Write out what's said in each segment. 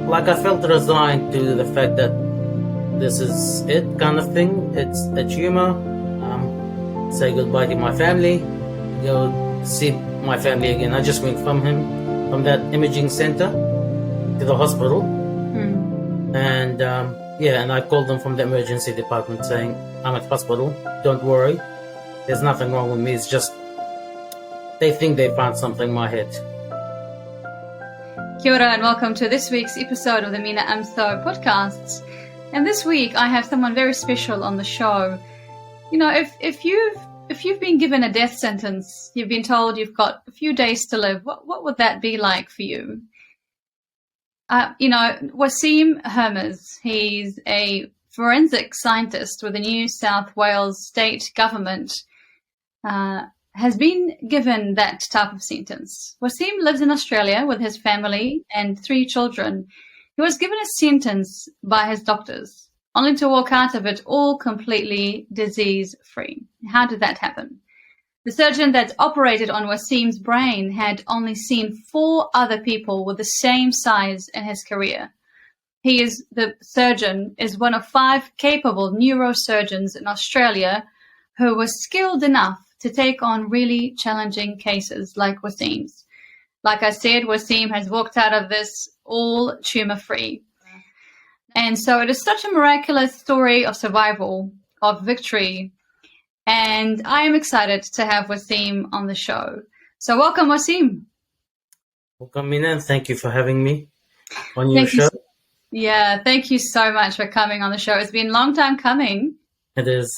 like I felt resigned to the fact that this is it kind of thing. It's a tumor. Say goodbye to my family, go see my family again. I just went from that imaging center to the hospital. And and I called them from the emergency department saying, I'm at hospital, don't worry, there's nothing wrong with me, it's just they think they found something in my head. Kia ora and welcome to this week's episode of the Mina, Amso podcasts. And this week I have someone very special on the show. You know, if you've been given a death sentence, you've been told you've got a few days to live, what would that be like for you? Waseem Hermiz, he's a forensic scientist with the New South Wales state government, has been given that type of sentence. Waseem lives in Australia with his family and 3 children. He was given a sentence by his doctors, only to walk out of it all completely disease-free. How did that happen? The surgeon that operated on Waseem's brain had only seen 4 other people with the same size in his career. The surgeon is one of 5 capable neurosurgeons in Australia who was skilled enough to take on really challenging cases like Waseem's. Like I said, Waseem has walked out of this all tumor-free. And so it is such a miraculous story of survival, of victory. And I am excited to have Waseem on the show. So welcome, Waseem. Welcome, Mina, and thank you for having me on your show. Thank you so much for coming on the show. It's been a long time coming. It is.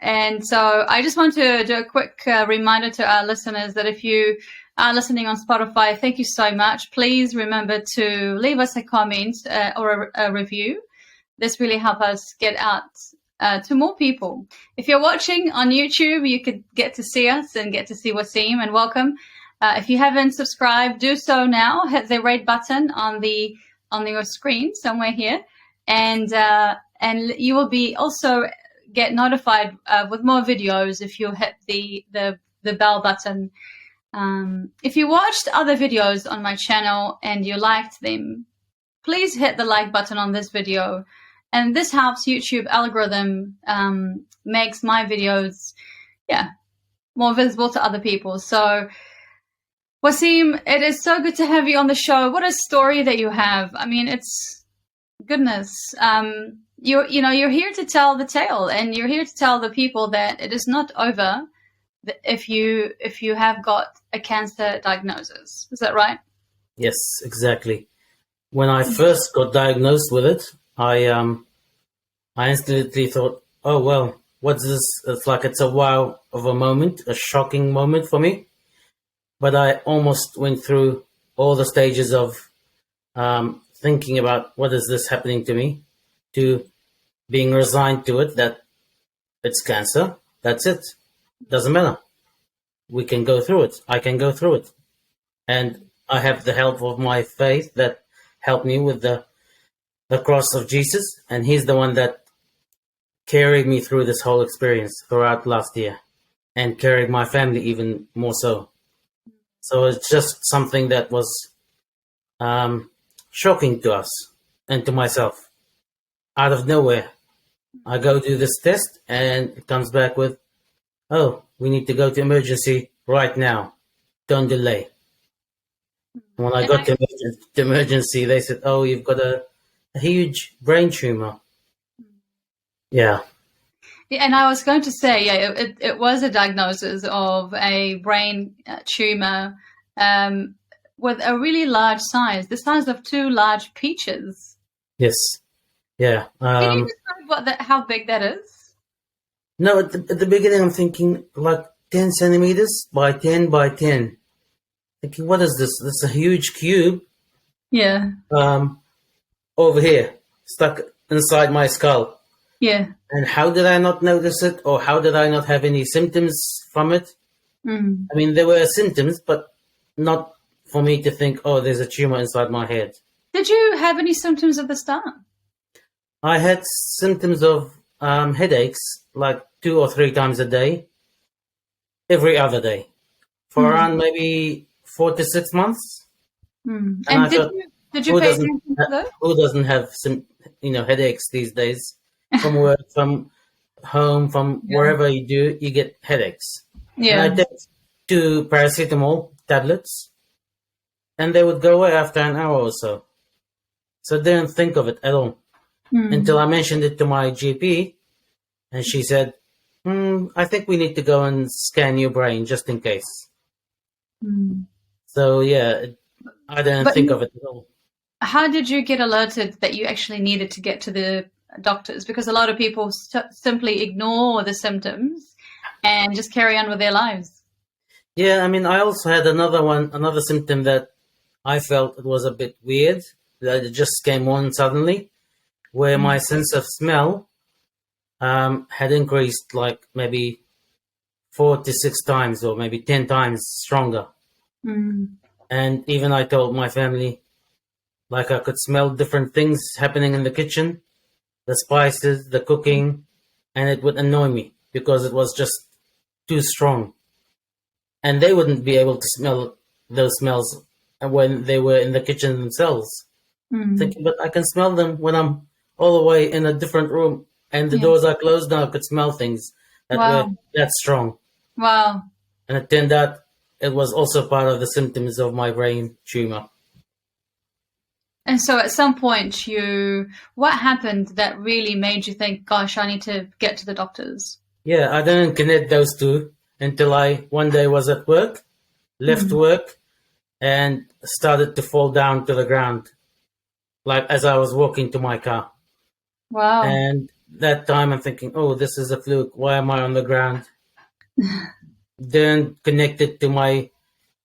And so I just want to do a quick reminder to our listeners that if you are listening on Spotify, thank you so much. Please remember to leave us a comment or a review. This really helps us get out to more people. If you're watching on YouTube, you could get to see us and get to see Waseem, and welcome. If you haven't subscribed, do so now. Hit the red button on your screen somewhere here, and you will be also get notified with more videos if you hit the bell button. If you watched other videos on my channel and you liked them, please hit the like button on this video. And this helps YouTube algorithm, makes my videos, more visible to other people. So, Waseem, it is so good to have you on the show. What a story that you have. I mean, it's goodness. You're here to tell the tale, and you're here to tell the people that it is not over if you have got a cancer diagnosis. Is that right? Yes, exactly. When I first got diagnosed with it, I instantly thought, oh, well, what's this? It's a wow of a moment, a shocking moment for me. But I almost went through all the stages of thinking about what is this happening to me, to being resigned to it, that it's cancer, that's it. Doesn't matter. We can go through it. I can go through it. And I have the help of my faith that helped me with the cross of Jesus. And he's the one that carried me through this whole experience throughout last year, and carried my family even more so. So it's just something that was shocking to us and to myself. Out of nowhere, I go do this test and it comes back with, oh, we need to go to emergency right now. Don't delay. When I got to emergency, they said, oh, you've got a huge brain tumor. Yeah. And I was going to say, it was a diagnosis of a brain tumor with a really large size, the size of 2 large peaches. Yes. Yeah. Can you describe how big that is? No, at the beginning, I'm thinking like 10 centimeters by 10 by 10. Thinking, what is this? This is a huge cube. Yeah. Over here, stuck inside my skull. Yeah. And how did I not notice it, or how did I not have any symptoms from it? Mm. I mean, there were symptoms, but not for me to think, oh, there's a tumor inside my head. Did you have any symptoms at the start? I had symptoms of headaches like 2 or 3 times a day, every other day, for around maybe 4 to 6 months. Mm. And I thought, Did you Who pay doesn't attention to those? who doesn't have some headaches these days from work, from home, from Yeah. wherever you do, you get headaches. And I Yeah. take 2 paracetamol tablets, and they would go away after an hour or so. So I didn't think of it at all until Mm. I mentioned it to my GP, and she said, I think we need to go and scan your brain just in case. Mm. So yeah, I didn't But think of it at all. how did you get alerted that you actually needed to get to the doctors? Because a lot of people simply ignore the symptoms and just carry on with their lives. Yeah, I mean, I also had another symptom that I felt it was a bit weird, that it just came on suddenly, where my Mm. sense of smell had increased like maybe 4 to 6 times or maybe 10 times stronger. Mm. And even I told my family, like I could smell different things happening in the kitchen, the spices, the cooking, and it would annoy me because it was just too strong. And they wouldn't be able to smell those smells when they were in the kitchen themselves. Mm. Thinking, but I can smell them when I'm all the way in a different room and the Yeah. doors are closed. Now I could smell things that were Wow. that strong. Wow. And it turned out it was also part of the symptoms of my brain tumor. And so at some point what happened that really made you think, gosh, I need to get to the doctors? Yeah, I didn't connect those two until I one day was at work, left Mm. work, and started to fall down to the ground, like as I was walking to my car. Wow. And that time I'm thinking, oh, this is a fluke. Why am I on the ground? Didn't connect it to my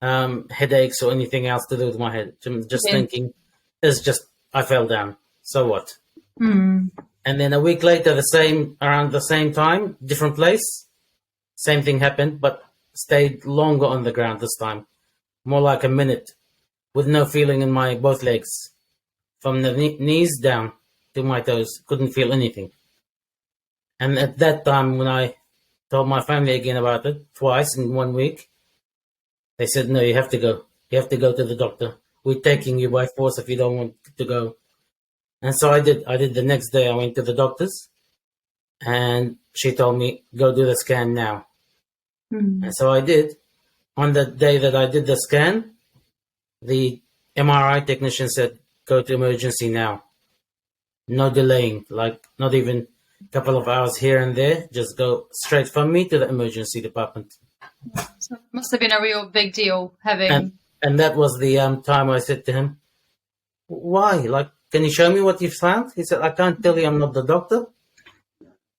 headaches or anything else to do with my head. Just Yeah. thinking, it's just I fell down. So what? Mm. And then a week later, around the same time, different place, same thing happened, but stayed longer on the ground this time, more like a minute, with no feeling in my both legs, from the knees down to my toes. Couldn't feel anything. And at that time, when I told my family again about it twice in 1 week, they said, "No, you have to go. You have to go to the doctor. We're taking you by force if you don't want to go." And so I did. I did the next day. I went to the doctor's, and she told me, "Go do the scan now." Mm. And so I did. On the day that I did the scan, the MRI technician said, "Go to emergency now. No delaying, like not even a couple of hours here and there. Just go straight from me to the emergency department." So it must have been a real big deal And having. and that was the time I said to him, "Why? Like, can you show me what you've found?" He said, "I can't tell you. I'm not the doctor.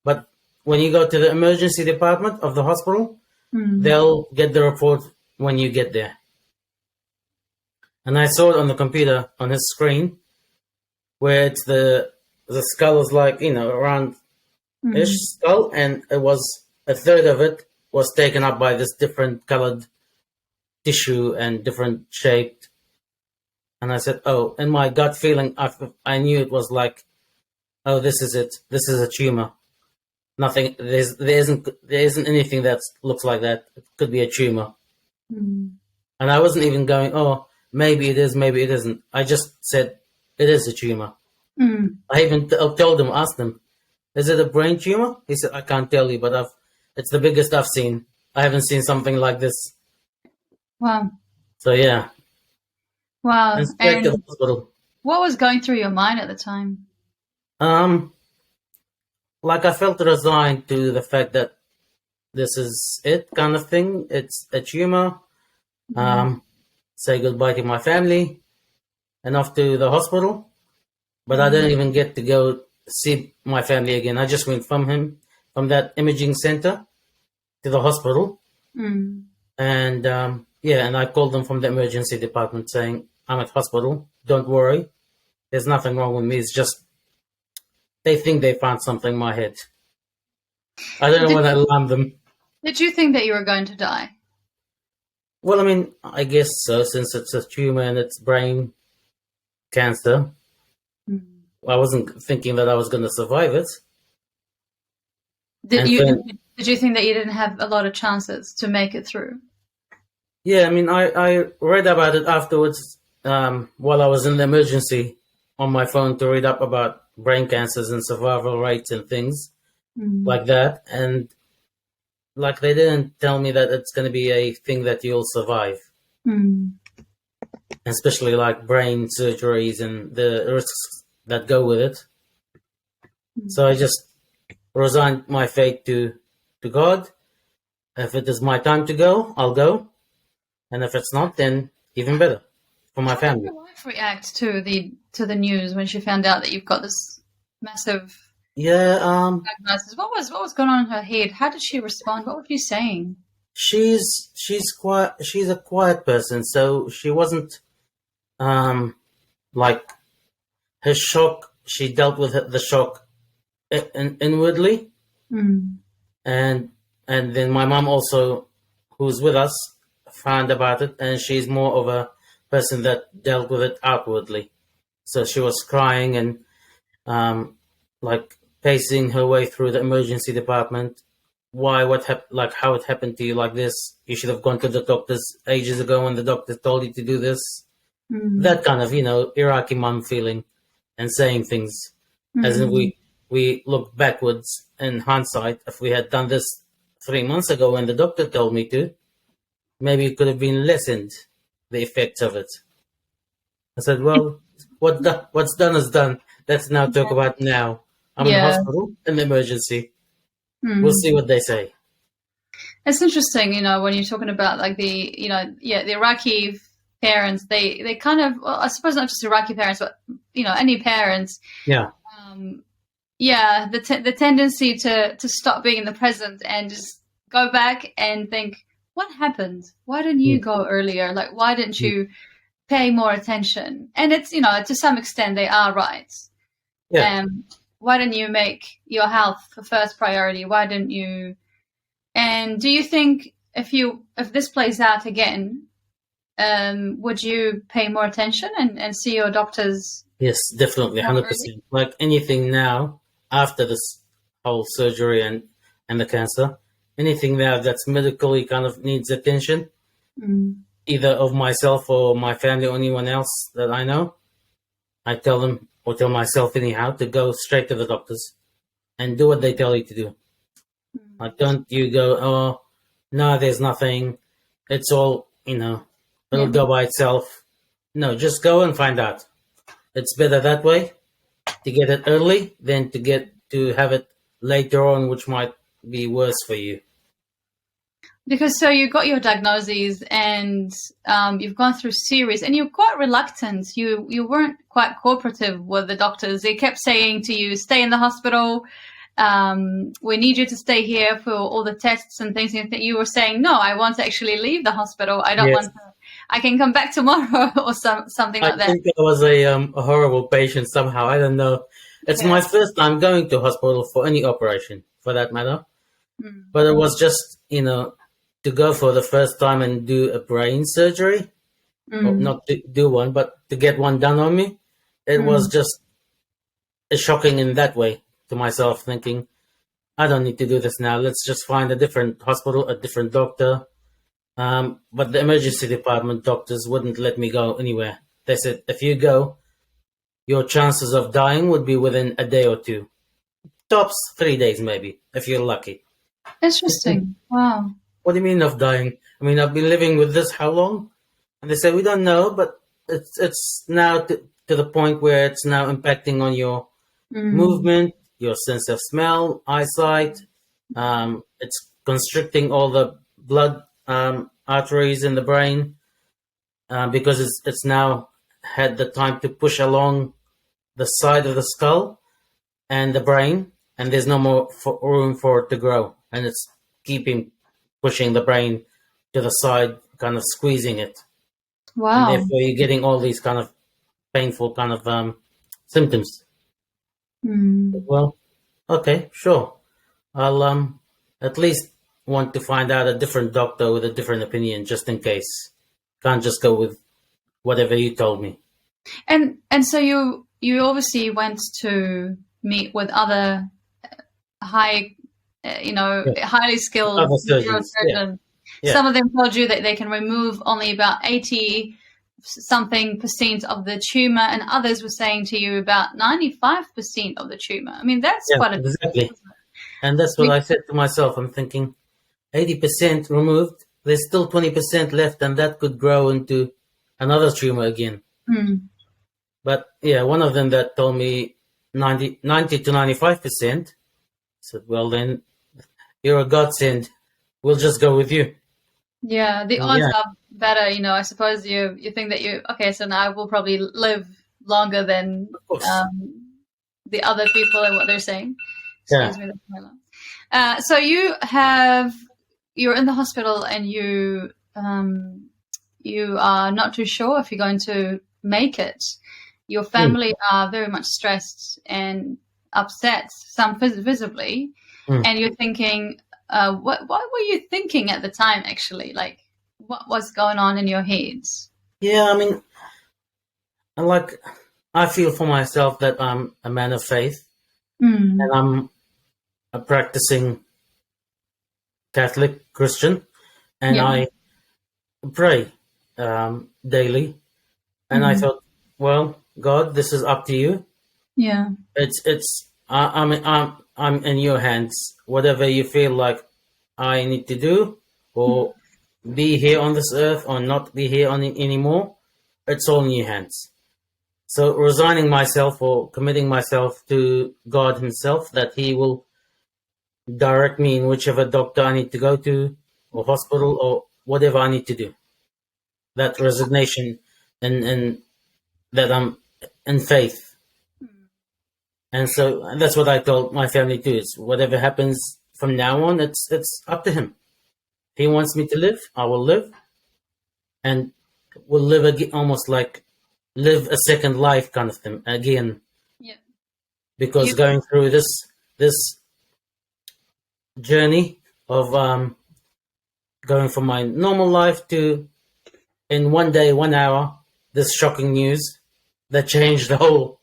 But when you go to the emergency department of the hospital, Mm. they'll get the report when you get there." And I saw it on the computer on his screen, where it's the skull is like around ish Mm. skull, and it was a third of it was taken up by this different colored tissue and different shaped. And I said, "Oh," in my gut feeling, I knew it was like, "Oh, this is it. This is a tumor. Nothing. There isn't anything that looks like that. It could be a tumor." Mm. And I wasn't even going, "Oh, maybe it is, maybe it isn't." I just said, "It is a tumor." Mm. I even told him, asked him, "Is it a brain tumor?" He said, "I can't tell you, but it's the biggest I've seen. I haven't seen something like this." Wow. So yeah, Wow. and straight to the And hospital. what was going through your mind at the time? Like I felt resigned to the fact that this is it, kind of thing. It's a tumor. Mm. Say goodbye to my family and off to the hospital. But I didn't even get to go see my family again. I just went from that imaging center to the hospital. Mm. And and I called them from the emergency department saying, "I'm at hospital. Don't worry. There's nothing wrong with me. It's just they think they found something in my head." I don't know Did, what alarmed them. did you think that you were going to die? Well, I mean, I guess so, since it's a tumor and it's brain cancer. Mm. I wasn't thinking that I was going to survive it. Did And you then, did you think that you didn't have a lot of chances to make it through? yeah, I mean, I read about it afterwards, while I was in the emergency on my phone to read up about brain cancers and survival rates and things like that. And like they didn't tell me that it's going to be a thing that you'll survive, especially like brain surgeries and the risks that go with it. So I just resigned my fate to God. If it is my time to go, I'll go. And if it's not, then even better for my family. How did your wife react to the news when she found out that you've got this massive diagnosis? What was going on in her head? How did she respond? What were you saying? She's quiet. She's a quiet person, so she wasn't like her shock. She dealt with the shock inwardly, and then my mom also, who's with us, found about it, and she's more of a person that dealt with it outwardly. So she was crying and like pacing her way through the emergency department. Why? What happened? Like how it happened to you like this? You should have gone to the doctors ages ago when the doctor told you to do this. That kind of, Iraqi mom feeling, and saying things as if we look backwards in hindsight. If we had done this 3 months ago when the doctor told me to, maybe it could have been lessened, the effects of it. I said, well, what's done is done. Let's now talk about now. I'm in hospital, in emergency. We'll see what they say. It's interesting, when you're talking about like the Iraqi parents, they kind of, well, I suppose not just Iraqi parents, but, any parents. Yeah. The tendency to stop being in the present and just go back and think, what happened? Why didn't you go earlier? Like, why didn't you pay more attention? And it's, to some extent they are right. Yeah. Why didn't you make your health the first priority? Why didn't you? And do you think if this plays out again, would you pay more attention and see your doctors? Yes, definitely, 100%. Like anything now, after this whole surgery and the cancer, anything now that's medically kind of needs attention, either of myself or my family or anyone else that I know, I tell them, or tell myself anyhow, to go straight to the doctors and do what they tell you to do. Like, don't you go, oh, no, there's nothing. It's all, it'll go by itself. No, just go and find out. It's better that way to get it early than to have it later on, which might be worse for you. Because so you got your diagnoses and you've gone through series and you're quite reluctant. You weren't quite cooperative with the doctors. They kept saying to you, stay in the hospital. We need you to stay here for all the tests and things. And you were saying, no, I want to actually leave the hospital. I don't want to. I can come back tomorrow or something like that. I think I was a horrible patient somehow. I don't know. It's my first time going to hospital for any operation, for that matter. But it was just, to go for the first time and do a brain surgery, or not to do one, but to get one done on me. It was just shocking in that way to myself, thinking, I don't need to do this now. Let's just find a different hospital, a different doctor. But the emergency department doctors wouldn't let me go anywhere. They said, if you go, your chances of dying would be within a day or two. Tops 3 days, maybe, if you're lucky. Interesting. Wow. What do you mean of dying? I mean, I've been living with this how long? And they said, we don't know, but it's now to the point where it's now impacting on your movement, your sense of smell, eyesight. It's constricting all the blood arteries in the brain because it's now had the time to push along the side of the skull and the brain, and there's no more room for it to grow. And it's pushing the brain to the side, kind of squeezing it. Wow. And therefore you're getting all these kind of painful kind of symptoms. Well, okay, sure. I'll at least want to find out a different doctor with a different opinion, just in case. Can't just go with whatever you told me. And so you obviously went to meet with other highly skilled Other surgeons. neurosurgeons. Yeah. Some of them told you that they can remove only about 80 something percent of the tumor, and others were saying to you about 95% of the tumor. I mean, that's Yeah, quite a exactly. And that's what I said to myself. I'm thinking 80% removed, there's still 20% left, and that could grow into another tumor again. But yeah, one of them that told me 90 to 95% said, well, then you're a godsend. We'll just go with you. Yeah, the And odds yeah, are better, you know. I suppose you think that okay, so now I will probably live longer than of course. the other people and what they're saying. Yeah. Excuse me, that's my alarm. So you're in the hospital and you are not too sure if you're going to make it. Your family are very much stressed and upset, some visibly, and you're thinking, what were you thinking at the time, actually? Like, what was going on in your heads? Yeah, I mean, I feel for myself that I'm a man of faith, and I'm a practicing Catholic Christian, and I pray daily. And I thought, well, God, this is up to you. Yeah. I'm in your hands. Whatever you feel like I need to do, or be here on this earth, or not be here anymore, it's all in your hands. So resigning myself or committing myself to God Himself, that He will direct me in whichever doctor I need to go to, or hospital, or whatever I need to do. That resignation and that I'm in faith. And so that's what I told my family too. Is whatever happens from now on, it's up to Him. If He wants me to live, I will live, and will live again, almost like live a second life kind of thing again. Yeah. Because going through this journey of going from my normal life to, in one day, 1 hour, this shocking news that changed the whole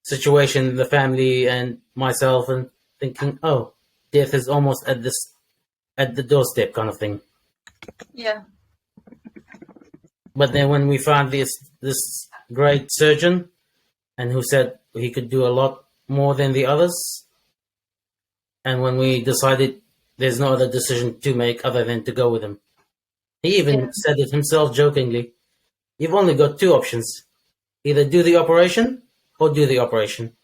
situation, the family and myself, and thinking, oh, death is almost at the doorstep kind of thing. Yeah. But then when we found this great surgeon, and who said he could do a lot more than the others, and when we decided there's no other decision to make other than to go with him, he even said it himself jokingly, you've only got two options. Either do the operation or do the operation.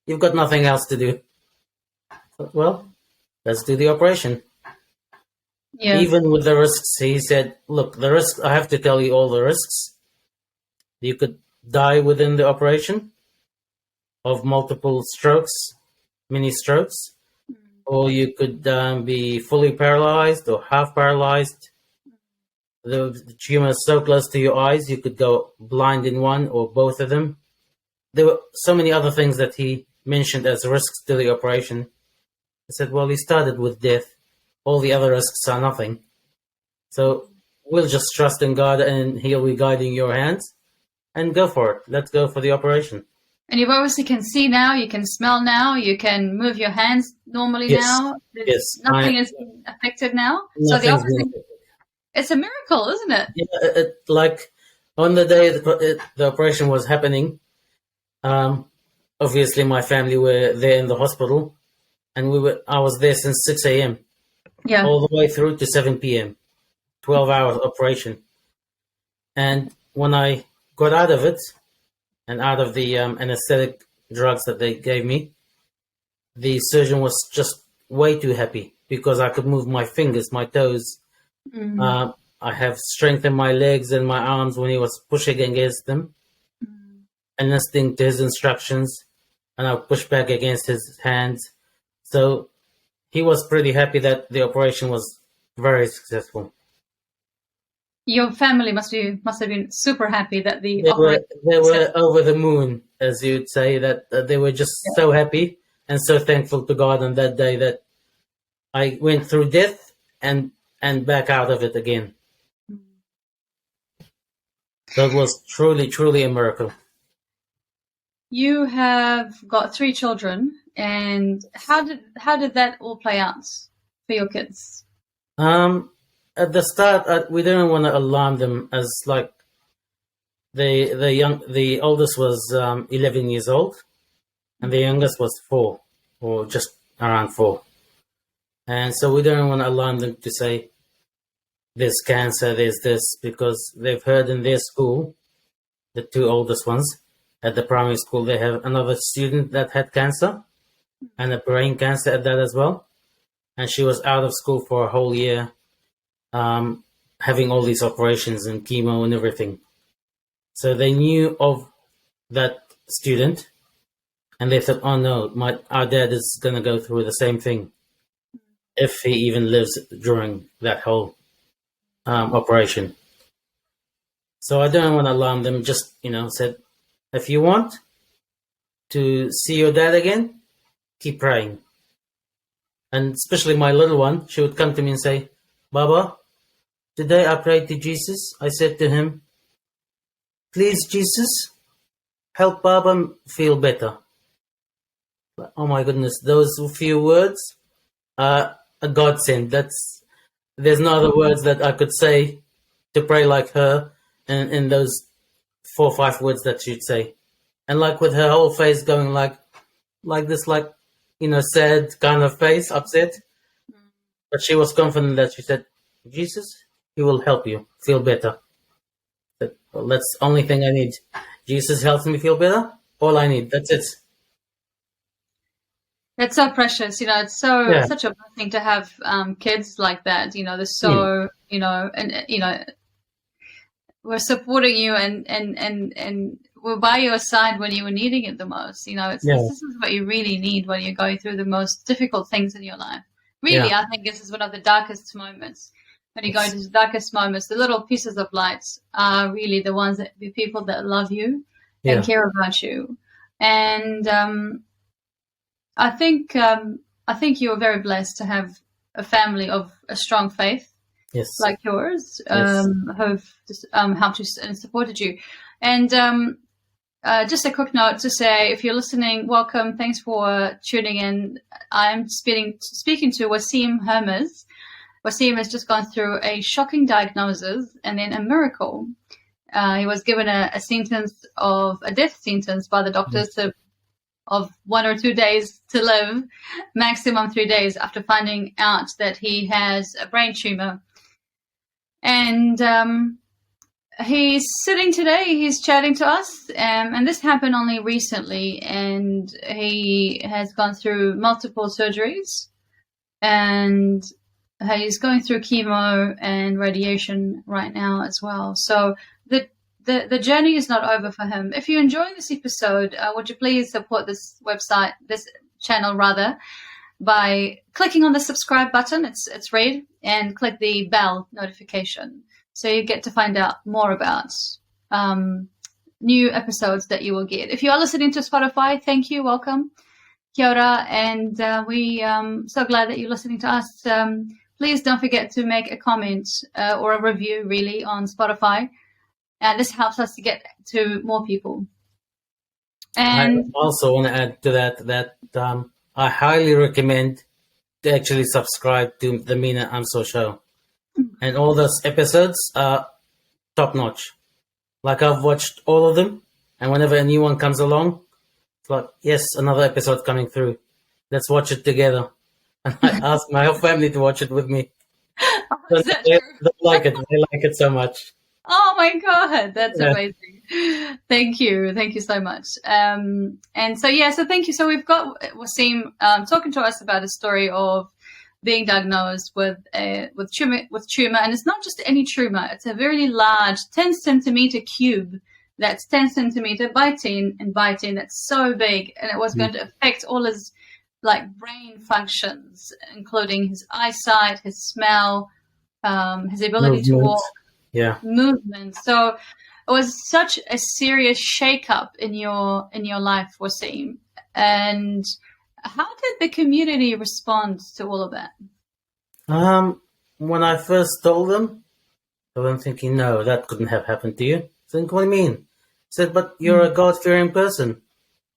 You've got nothing else to do. Well, let's do the operation. Yeah. Even with the risks, he said, look, the risks, I have to tell you all the risks. You could die within the operation of multiple strokes, mini strokes, or you could be fully paralyzed or half paralyzed. The tumor is so close to your eyes, you could go blind in one or both of them. There were so many other things that he mentioned as risks to the operation. I said, well, he started with death. All the other risks are nothing. So we'll just trust in God, and He'll be guiding your hands, and go for it. Let's go for the operation. And you obviously can see now, you can smell now, you can move your hands normally now. Yes. Nothing is affected now. So the operation, it's a miracle, isn't it? Yeah, like on the day the operation was happening, obviously my family were there in the hospital, and I was there since 6 a.m. Yeah. all the way through to 7 p.m. 12-hour operation. And when I got out of it, and out of the anesthetic drugs that they gave me, the surgeon was just way too happy because I could move my fingers, my toes. I have strength in my legs and my arms when he was pushing against them and listening to his instructions, and I push back against his hands. So he was pretty happy that the operation was very successful. Your family must have been super happy that they were over the moon, as you'd say, that they were just so happy and so thankful to God on that day that I went through death and back out of it again. So it was truly, truly a miracle. You have got 3 children, and how did that all play out for your kids? At the start, we didn't want to alarm them, as like the oldest was 11 years old, and the youngest was 4, or just around 4. And so we don't want to alarm them to say there's cancer, there's this, because they've heard in their school, the 2 oldest ones at the primary school, they have another student that had cancer and a brain cancer at that as well. And she was out of school for a whole year, having all these operations and chemo and everything. So they knew of that student, and they thought, oh no, our dad is going to go through the same thing if he even lives during that whole operation. So I don't want to alarm them, just, said, if you want to see your dad again, keep praying. And especially my little one, she would come to me and say, Baba, today I prayed to Jesus. I said to him, please, Jesus, help Baba feel better. Oh my goodness, those few words are a godsend. There's no other words that I could say to pray like her, and in those 4 or 5 words that she'd say. And like with her whole face going like this, sad kind of face, upset. But she was confident that she said, Jesus, he will help you feel better. Well, that's the only thing I need. Jesus helps me feel better. All I need. That's it. That's so precious. It's such a blessing to have kids like that. They're so, we're supporting you and we're by your side when you were needing it the most. This is what you really need when you're going through the most difficult things in your life. Really, I think this is one of the darkest moments. When you go into the darkest moments, the little pieces of light are really the people that love you and care about you. And I think you're very blessed to have a family of a strong faith, like yours, who've helped you and supported you. And just a quick note to say, if you're listening, welcome. Thanks for tuning in. I'm speaking to Waseem Hermiz. Waseem has just gone through a shocking diagnosis and then a miracle. He was given a death sentence by the doctors of 1 or 2 days to live, maximum 3 days, after finding out that he has a brain tumor. And he's sitting today, he's chatting to us, and this happened only recently, and he has gone through multiple surgeries, and he's going through chemo and radiation right now as well. So the journey is not over for him. If you're enjoying this episode, would you please support this channel rather, by clicking on the subscribe button, it's red, and click the bell notification, so you get to find out more about new episodes that you will get. If you are listening to Spotify, thank you, welcome, kia ora, and we so glad that you're listening to us. Please don't forget to make a comment or a review, really, on Spotify. This helps us to get to more people. And I also want to add to that I highly recommend to actually subscribe to the Mina Amso show. And all those episodes are top notch. Like, I've watched all of them, and whenever a new one comes along, it's like, yes, another episode coming through. Let's watch it together. And I ask my whole family to watch it with me. They like it. They like it so much. Oh my God, that's amazing. Thank you so much. And so thank you. So we've got Waseem talking to us about a story of being diagnosed with tumor, and it's not just any tumor. It's a very large 10 centimeter cube that's 10 centimeter by 10 and by 10. That's so big, and it was going to affect all his brain functions, including his eyesight, his smell, his ability to walk. Movement. So it was such a serious shake-up in your life, Waseem. And how did the community respond to all of that? When I first told them, they were thinking, no, that couldn't have happened to you. I think, what do you mean? I said, but you're a God-fearing person.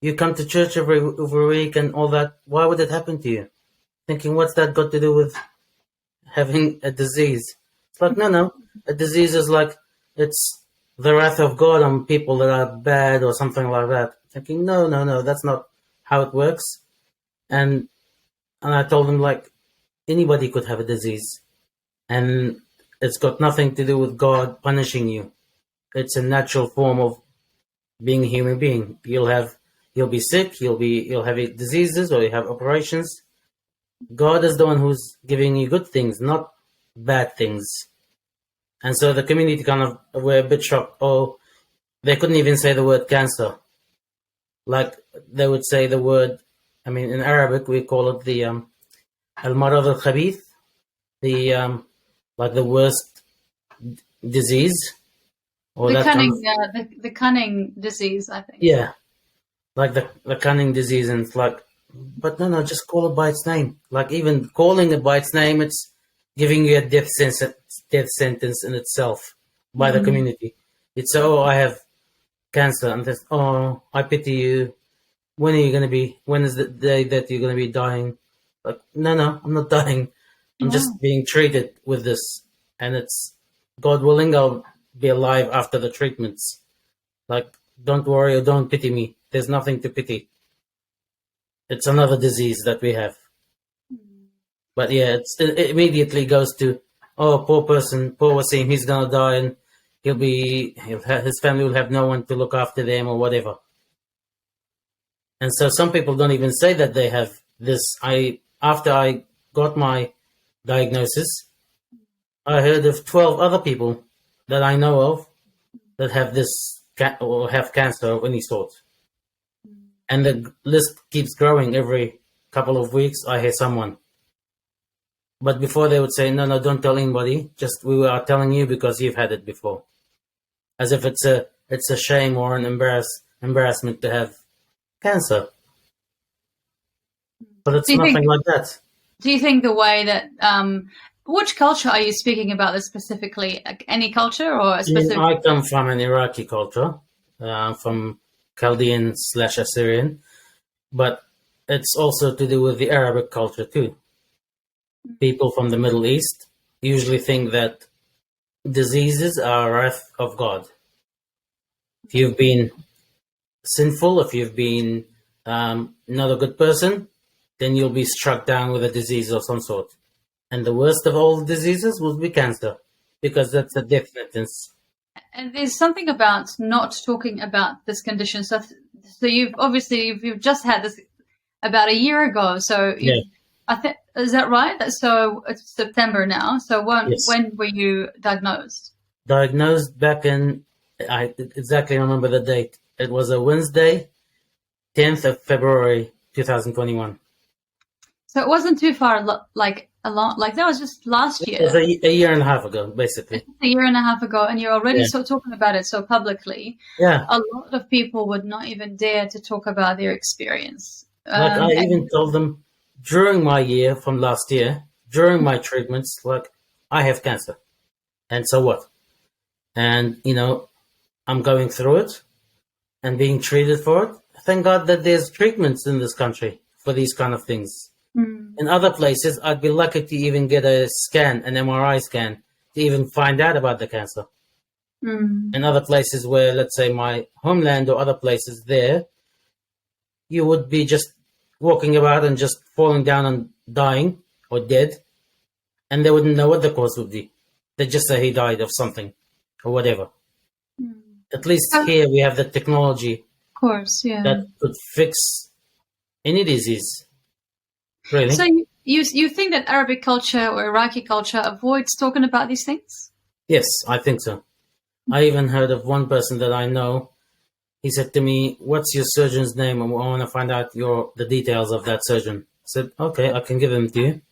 You come to church every week and all that. Why would it happen to you? Thinking, what's that got to do with having a disease? It's like, no. A disease is like, it's the wrath of God on people that are bad or something like that. Thinking, no, no, no, that's not how it works. And I told him, like, anybody could have a disease, and it's got nothing to do with God punishing you. It's a natural form of being a human being. You'll be sick, you'll have diseases, or you have operations. God is the one who's giving you good things, not bad things. And so the community kind of were a bit shocked. Oh, they couldn't even say the word cancer. Like, they would say the word, I mean, in Arabic, we call it the al-marad al-khabith, the like the worst disease. Or The that cunning, kind of, the cunning disease, I think. yeah, like the cunning disease. And it's like, but no, just call it by its name. Like, even calling it by its name, it's giving you a death sentence in itself by the community. It's, oh, I have cancer, and this, oh, I pity you. When are you going to be? When is the day that you're going to be dying? Like, no, I'm not dying. I'm just being treated with this, and it's, God willing, I'll be alive after the treatments. Like, don't worry or don't pity me. There's nothing to pity. It's another disease that we have. But yeah, it immediately goes to, oh, poor person, poor Waseem, he's gonna die, and his family will have no one to look after them or whatever. And so some people don't even say that they have this. After I got my diagnosis, I heard of 12 other people that I know of that have this or have cancer of any sort. And the list keeps growing. Every couple of weeks, I hear someone. But before, they would say, no, don't tell anybody. Just, we are telling you because you've had it before. As if it's a shame or an embarrassment to have cancer. But it's nothing like that. Do you think the way that, which culture are you speaking about this specifically? Like, any culture or a specific? I come from an Iraqi culture, from Chaldean/Assyrian, but it's also to do with the Arabic culture too. People from the Middle East usually think that diseases are wrath of God. If you've been sinful, if you've been not a good person, then you'll be struck down with a disease of some sort. And the worst of all diseases would be cancer, because that's a death sentence. And there's something about not talking about this condition. So you've just had this about a year ago. So I think, is that right? So it's September now. So when were you diagnosed? Diagnosed back in, I exactly remember the date. It was a Wednesday, 10th of February, 2021. So it wasn't too far, like that was just last year. It was a year and a half ago, basically. A year and a half ago, and you're already talking about it so publicly. Yeah. A lot of people would not even dare to talk about their experience. Like, I even told them during my year from last year, during my treatments, like, I have cancer. And so what? And, I'm going through it and being treated for it. Thank God that there's treatments in this country for these kind of things. In other places, I'd be lucky to even get a scan, an MRI scan, to even find out about the cancer. In other places where, let's say, my homeland or other places there, you would be just walking about and just falling down and dying or dead, and they wouldn't know what the cause would be. They'd just say he died of something or whatever. At least here we have the technology, of course, that could fix any disease. Really? So you think that Arabic culture or Iraqi culture avoids talking about these things? Yes, I think so. I even heard of one person that I know. He said to me, "What's your surgeon's name? I want to find out the details of that surgeon." I said, "Okay, I can give them to you.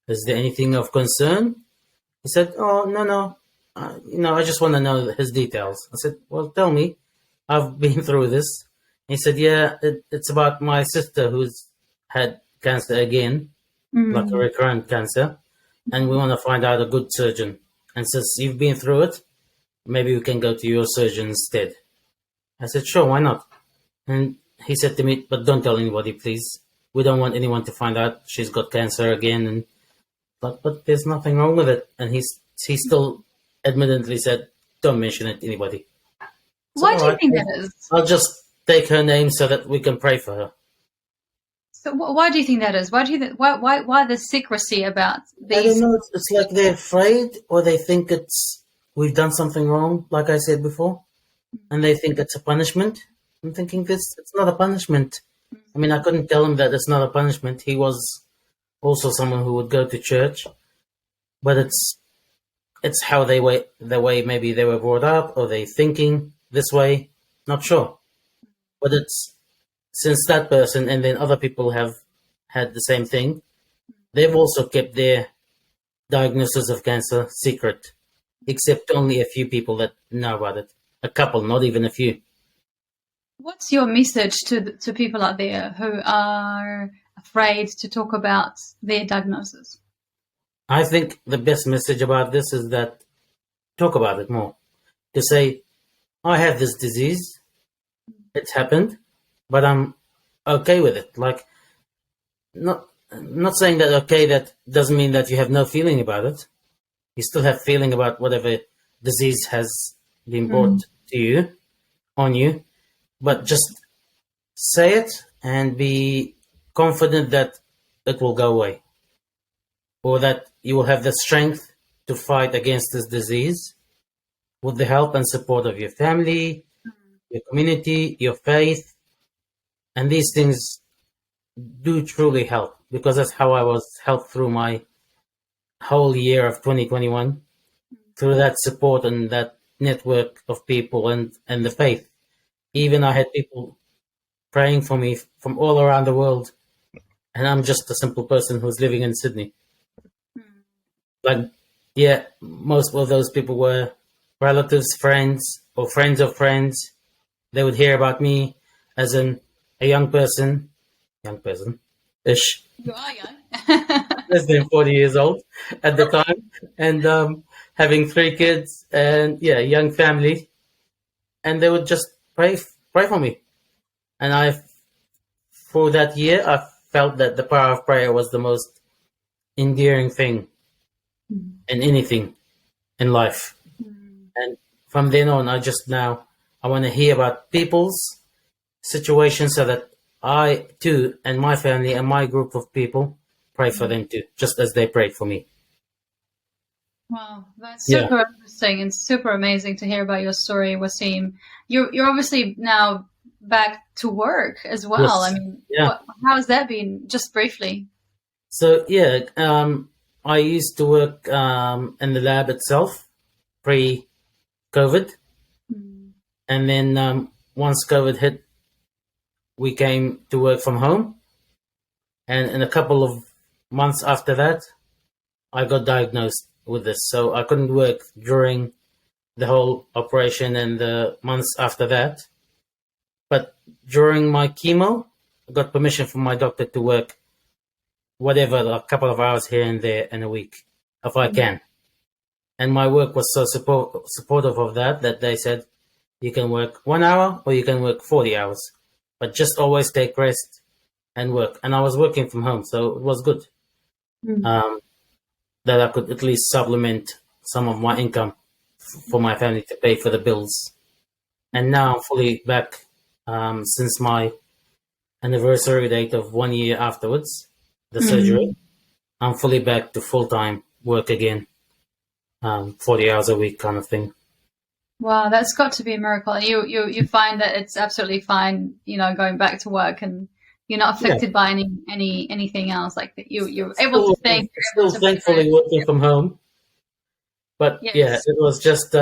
Is there anything of concern?" He said, "Oh, no. I just want to know his details." I said, "Well, tell me. I've been through this." He said, "Yeah, it's about my sister who's had cancer again, like a recurrent cancer, and we want to find out a good surgeon. And since you've been through it, maybe we can go to your surgeon instead." I said, "Sure, why not?" And he said to me, "But don't tell anybody, please. We don't want anyone to find out she's got cancer again." And but there's nothing wrong with it. And he still admittedly said, "Don't mention it to anybody." So, Why all do you right, think that is? I'll just take her name so that we can pray for her. So why do you think that is? Why do you why the secrecy about I don't these? know. It's like they're afraid, or they think we've done something wrong, like I said before, and they think it's a punishment. I'm thinking it's not a punishment. I mean, I couldn't tell him that it's not a punishment. He was also someone who would go to church, but it's how the way maybe they were brought up, or they thinking this way. Not sure, but it's since that person and then other people have had the same thing. They've also kept their diagnosis of cancer secret, except only a few people that know about it. A couple, not even a few. What's your message to people out there who are afraid to talk about their diagnosis? I think the best message about this is that talk about it more. To say, I have this disease, it's happened, but I'm okay with it. Like, not saying that okay, that doesn't mean that you have no feeling about it. You still have feeling about whatever disease has been brought to you, on you, but just say it and be confident that it will go away, or that you will have the strength to fight against this disease with the help and support of your family, your community, your faith. And these things do truly help, because that's how I was helped through my whole year of 2021, through that support and that network of people and the faith. Even I had people praying for me from all around the world, and I'm just a simple person who's living in Sydney. Like, yeah, most of those people were relatives, friends, or friends of friends. They would hear about me as a young person ish, You are young. less than 40 years old at the time, and having 3 kids and young family, and they would just pray for me. And for that year, I felt that the power of prayer was the most endearing thing in anything in life. And from then on, I want to hear about people's situations so that I too, and my family and my group of people, pray for them too, just as they prayed for me. Wow, that's super interesting and super amazing to hear about your story, Waseem. You're obviously now back to work as well. Yes. I mean, how has that been? Just briefly. So I used to work in the lab itself pre-COVID, and then once COVID hit, we came to work from home, and in a couple of months after that, I got diagnosed with this. So I couldn't work during the whole operation and the months after that. But during my chemo, I got permission from my doctor to work whatever, a couple of hours here and there in a week, if I can. And my work was so supportive of that they said, you can work 1 hour or you can work 40 hours, but just always take rest and work. And I was working from home, so it was good. That I could at least supplement some of my income for my family to pay for the bills. And now I'm fully back since my anniversary date of 1 year afterwards, the surgery. I'm fully back to full-time work again, 40 hours a week kind of thing. Wow, that's got to be a miracle. And you find that it's absolutely fine, going back to work, and you're not affected by anything else. Like that, you're able to think. Still thankfully working from home, but it was just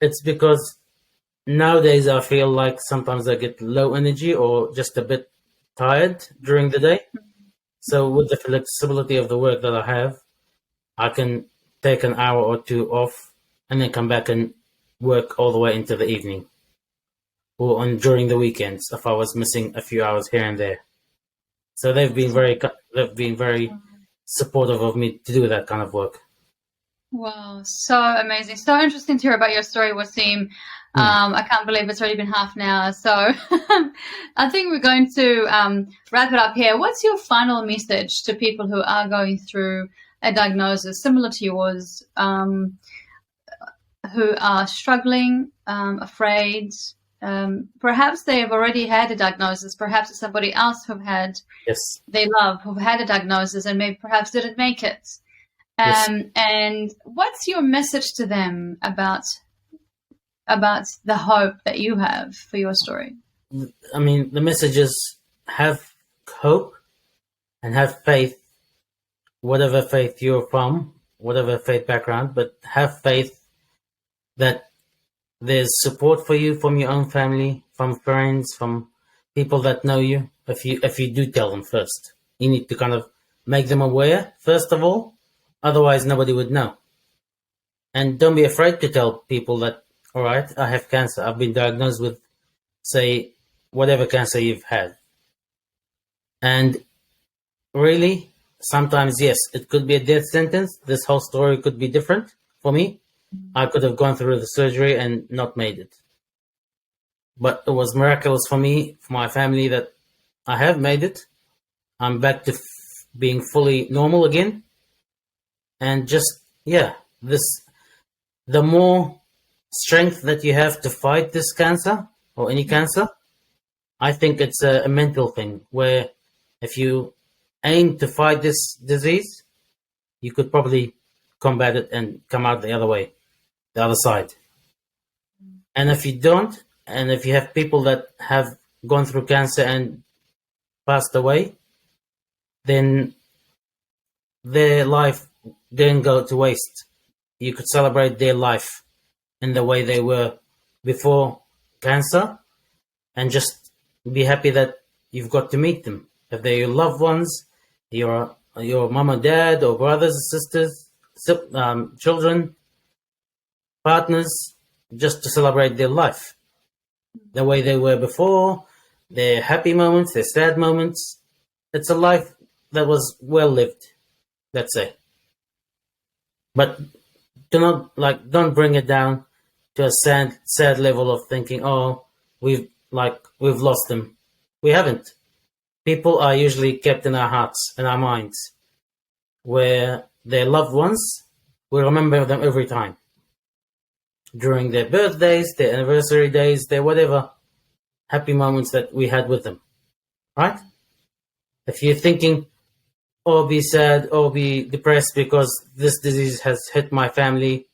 it's because nowadays I feel like sometimes I get low energy or just a bit tired during the day. So with the flexibility of the work that I have, I can take an hour or two off and then come back and work all the way into the evening, or during the weekends if I was missing a few hours here and there. So they've been very supportive of me to do that kind of work. Wow, so amazing, so interesting to hear about your story, Waseem. I can't believe it's already been half an hour. So I think we're going to wrap it up here. What's your final message to people who are going through a diagnosis similar to yours? who are struggling, afraid. Perhaps they have already had a diagnosis. Perhaps it's somebody else who they love who had a diagnosis and maybe perhaps didn't make it. And what's your message to them about the hope that you have for your story? I mean, the message is have hope and have faith, whatever faith you're from, whatever faith background, but have faith that there's support for you from your own family, from friends, from people that know you. If you do tell them first, you need to kind of make them aware, first of all. Otherwise, nobody would know. And don't be afraid to tell people that, all right, I have cancer. I've been diagnosed with, say, whatever cancer you've had. And really, sometimes, yes, it could be a death sentence. This whole story could be different for me. I could have gone through the surgery and not made it. But it was miraculous for me, for my family, that I have made it. I'm back to being fully normal again. And just, the more strength that you have to fight this cancer or any cancer, I think it's a mental thing where if you aim to fight this disease, you could probably combat it and come out the other way, the other side. And if you don't, and if you have people that have gone through cancer and passed away, then their life didn't go to waste. You could celebrate their life in the way they were before cancer and just be happy that you've got to meet them. If they're your loved ones, your mom or dad or brothers or sisters, children, partners, just to celebrate their life the way they were before, their happy moments, their sad moments. It's a life that was well lived, let's say. But don't bring it down to a sad level of thinking, oh, we've lost them. We haven't. People are usually kept in our hearts, in our minds, where their loved ones, we remember them every time. During their birthdays, their anniversary days, their whatever happy moments that we had with them. Right? If you're thinking, or be sad or be depressed because this disease has hit my family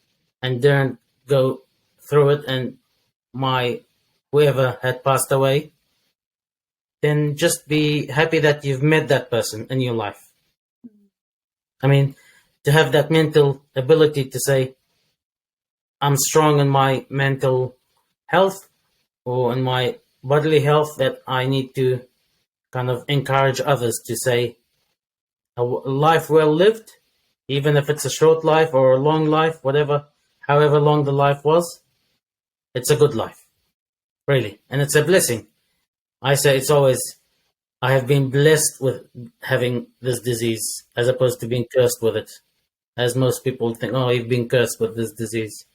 and didn't go through it and my whoever had passed away, then just be happy that you've met that person in your life. I mean, to have that mental ability to say, I'm strong in my mental health or in my bodily health, that I need to kind of encourage others to say, a life well lived, even if it's a short life or a long life, however long the life was, it's a good life, really. And it's a blessing. I say it's always, I have been blessed with having this disease as opposed to being cursed with it. As most people think, oh, you've been cursed with this disease.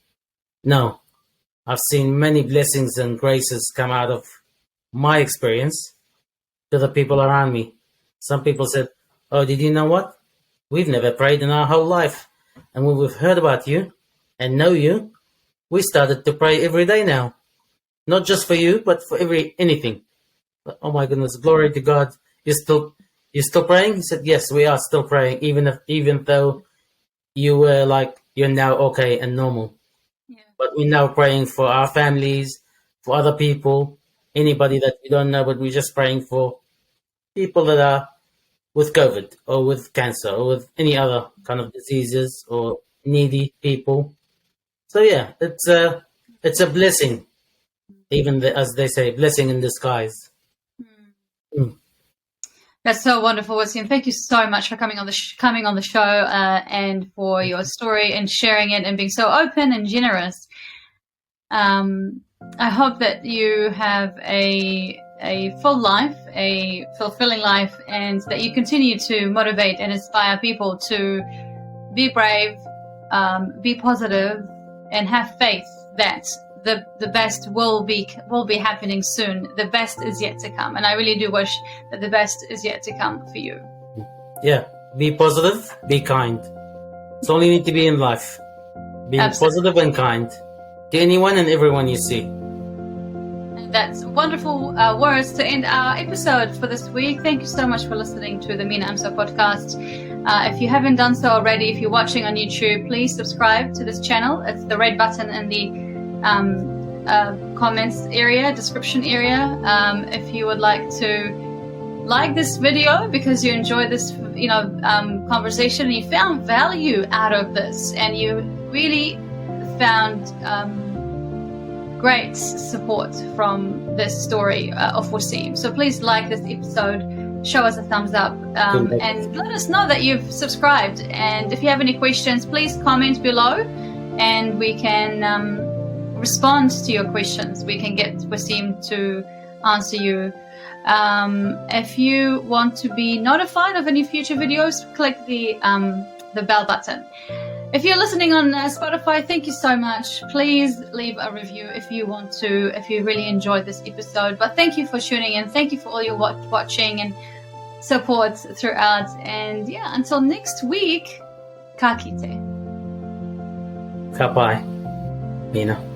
No, I've seen many blessings and graces come out of my experience to the people around me. Some people said, oh, did you know what? We've never prayed in our whole life. And when we've heard about you and know you, we started to pray every day now. Not just for you, but for anything. Oh my goodness, glory to God. You're still praying? He said, yes, we are still praying, even though you were you're now okay and normal. Yeah. But we're now praying for our families, for other people, anybody that we don't know, but we're just praying for people that are with COVID or with cancer or with any other kind of diseases or needy people. So yeah, it's a blessing, even as they say, blessing in disguise. That's so wonderful, Waseem. Thank you so much for coming on the show and for your story and sharing it and being so open and generous. I hope that you have a full life, a fulfilling life, and that you continue to motivate and inspire people to be brave, be positive, and have faith that the best will be happening soon. The best is yet to come, and I really do wish that the best is yet to come for you. Yeah, be positive, be kind. It's all you need to be in life. Being positive and kind. to anyone and everyone you see. That's wonderful words to end our episode for this week. Thank you so much for listening to the Mina Amso podcast. If you haven't done so already, if you're watching on YouTube, please subscribe to this channel. It's the red button in the comments area, description area. If you would like to like this video because you enjoyed this, conversation, and you found value out of this, and you really found great support from this story of Waseem. So please like this episode, show us a thumbs up, and let us know that you've subscribed. And if you have any questions, please comment below, and we can respond to your questions. We can get Waseem to answer you. If you want to be notified of any future videos, click the bell button. If you're listening on Spotify, thank you so much. Please leave a review if you want to, if you really enjoyed this episode. But thank you for tuning in. Thank you for all your watching and support throughout. And yeah, until next week, ka kite. Ka pai, Mina.